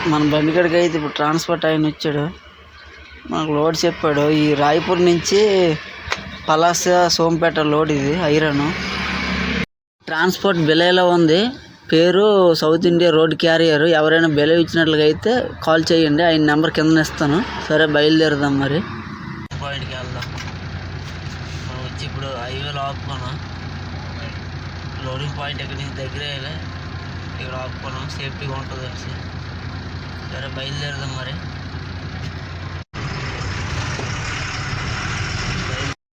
మన బండి కాడికి అయితే ఇప్పుడు ట్రాన్స్పోర్ట్ ఆయన వచ్చాడు, మనకు లోడ్ చెప్పాడు. ఈ రాయపూర్ నుంచి పలాస సోంపేట లోడ్ ఇది ఐరన్. ట్రాన్స్పోర్ట్ బెలైలో ఉంది, పేరు సౌత్ ఇండియా రోడ్ క్యారియర్. ఎవరైనా బెల ఇచ్చినట్లుగా అయితే కాల్ చేయండి, ఆయన నెంబర్ కింద ఇస్తాను. సరే బయలుదేరదాం మరి. పాయింట్కి వెళ్దాం. మనం వచ్చి ఇప్పుడు హైవేలో ఆపుకున్నాం. లోడింగ్ పాయింట్ ఎక్కడి నుంచి దగ్గరే, ఇక్కడ ఆపుకున్నాం, సేఫ్టీగా ఉంటుంది అనేసి. సరే బయలుదేరదాం మరి.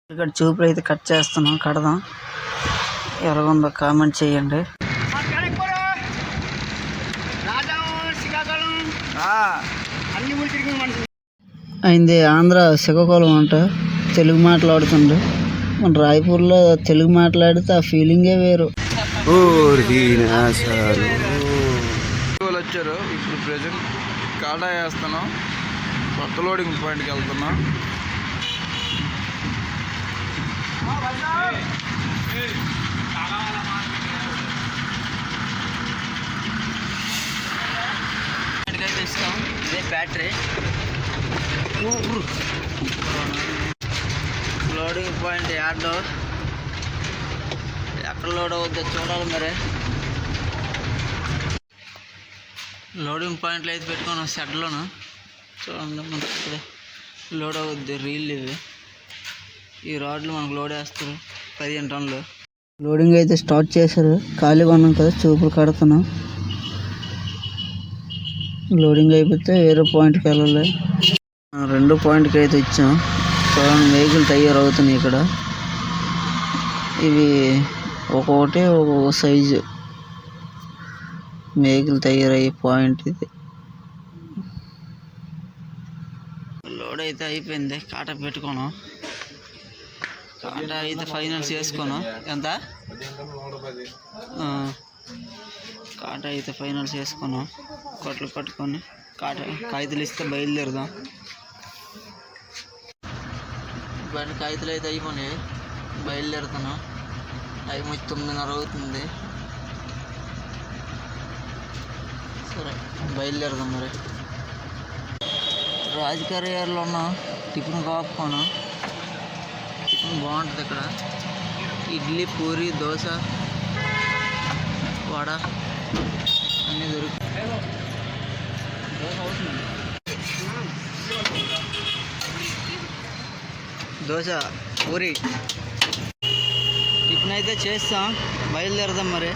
ఇక్కడ చూపులు అయితే కట్ చేస్తున్నాం, కడదాం. ఎలాగుందో కామెంట్ చేయండి. అయింది ఆంధ్ర శ్రీకాకుళం అంట, తెలుగు మాట్లాడుతుండే. మన రాయపూర్లో తెలుగు మాట్లాడితే ఆ ఫీలింగే వేరు. వచ్చారు. ఇప్పుడు ప్రెజెంట్ కాటా వేస్తున్నాం, కొత్త లోడింగ్ పాయింట్కి వెళ్తున్నాం. ఇస్తాం ఇదే బ్యాటరీ. లోడింగ్ పాయింట్ యార్డ్లో ఎక్కడ లోడ్ అవుద్దో చూడాలి మరి. లోడింగ్ పాయింట్లు అయితే పెట్టుకున్నాం షెడ్లోను. చూడండి మనకి ఇక్కడ లోడ్ అవుద్ది. రీల్ ఇవి, ఈ రాడ్లు మనకు లోడ్ వేస్తారు 15 టన్నులు. లోడింగ్ అయితే స్టార్ట్ చేశారు. ఖాళీగా ఉన్నాం కదా, చూపులు కడుతున్నాం. లోడింగ్ అయిపోతే వేరే పాయింట్కి వెళ్ళాలి. 2 పాయింట్కి అయితే ఇచ్చాం. చూడండి వెహికల్ తయారవుతున్నాయి ఇక్కడ. ఇవి ఒక్కొక్కటి ఒక్కొక్క సైజు వెహికల్ తయారయ్యే పాయింట్ ఇది. లోడ్ అయితే అయిపోయింది. కాటా పెట్టుకున్నాం. కాటా అయితే ఫైనల్స్ చేసుకున్నాం. ఎంత కాటా అయితే ఫైనల్స్ చేసుకున్నాం. కొట్లు పట్టుకొని కాగితాలు ఇస్తే బయలుదేరదాం. బండి కాగితాలు అయితే అయిపోయినాయి, బయలుదేరుతున్నాం. టైం వచ్చి 9:30 అవుతుంది. సరే బయలుదేరదాం మరి. రాజకీయాల్లో ఉన్న టిఫిన్ కాపుకున్నాం. టిఫిన్ బాగుంటుంది ఇక్కడ. ఇడ్లీ, పూరి, దోశ, వడ అన్నీ దొరుకుతాయి. దోశ అవుతుంది, దోశ, పూరి. టిఫిన్ అయితే చేస్తాం, బయలుదేరదాం మరి.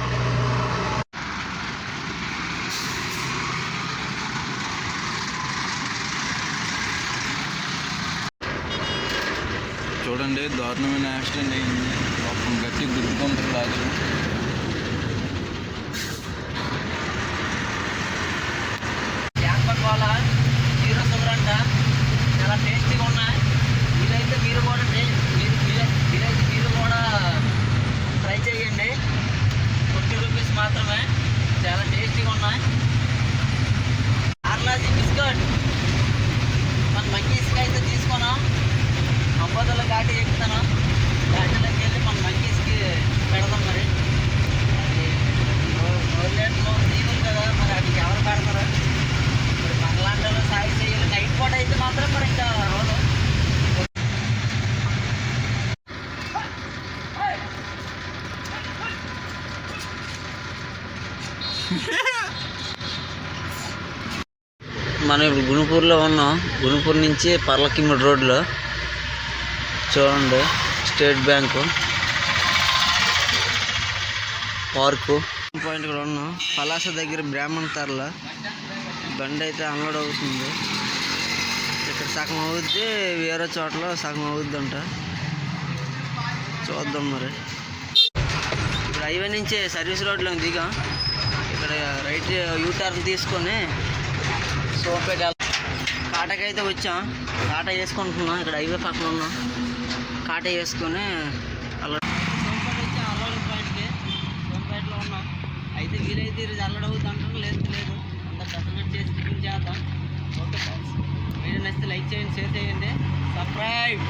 చూడండి, దారుణమైన యాక్సిడెంట్ అయింది. పాపం గట్టి గుర్తుకుంటారు రాజు. జీరో షుగర్ అంట, చాలా టేస్టీగా ఉన్నాయి. వీలైతే మీరు కూడా మీరు కూడా ట్రై చేయండి. 50 రూపీస్ మాత్రమే, చాలా టేస్టీగా ఉన్నాయి. ఆర్లాజీ బిస్కెట్ మన మంకీస్కి అయితే తీసుకున్నాం. అబ్బాయిల ఘాటి ఎక్కుతాను. ఘాటిలోకి వెళ్ళి మన మంకీస్కి పెడదాం మరి. నోర్లేట్లో తీగులు కదా మరి, అడిగి ఎవరు పెడతారు మరి? మనలాంటి సాగు చేయాలి. నైట్ పూట అయితే మాత్రం మరి ఇంకా రోజు మనం ఇప్పుడు గుణపూర్లో ఉన్నాం. గుణపూర్ నుంచి పర్లకిమిడి రోడ్లో చూడండి స్టేట్ బ్యాంకు, పార్కు పాయింట్ కూడా ఉన్నాం. పలాస దగ్గర బ్రాహ్మణ తర్ల బండి అయితే అన్లోడ్ అవుతుంది. ఇక్కడ సగం అవుద్ది, వేరే చోట్ల సగం అవుద్ది అంట. చూద్దాం మరి. ఇప్పుడు హైవే నుంచి సర్వీస్ రోడ్లో దిగాం. ఇక్కడ రైట్ యూటర్న్ తీసుకొని సోంపేట కాటకైతే వచ్చాం. కాటా వేసుకుంటున్నాం. ఇక్కడ హైవే పక్కన ఉన్నాం. కాటా వేసుకొని అలా సోంపేట వచ్చి అన్లోడింగ్ పాయింట్కి సోంపేటలో ఉన్నాం. అయితే వీలైతే ఈరోజు అన్లోడ్ అవుతుంది అంటారు, లేదు అంత డెఫినెట్ చేసి టిఫిన్ చేద్దాం. ఓకే ఫ్రెండ్స్, వీడియో నచ్చితే లైక్ చేయండి, షేర్ చేయండి, సబ్స్క్రైబ్.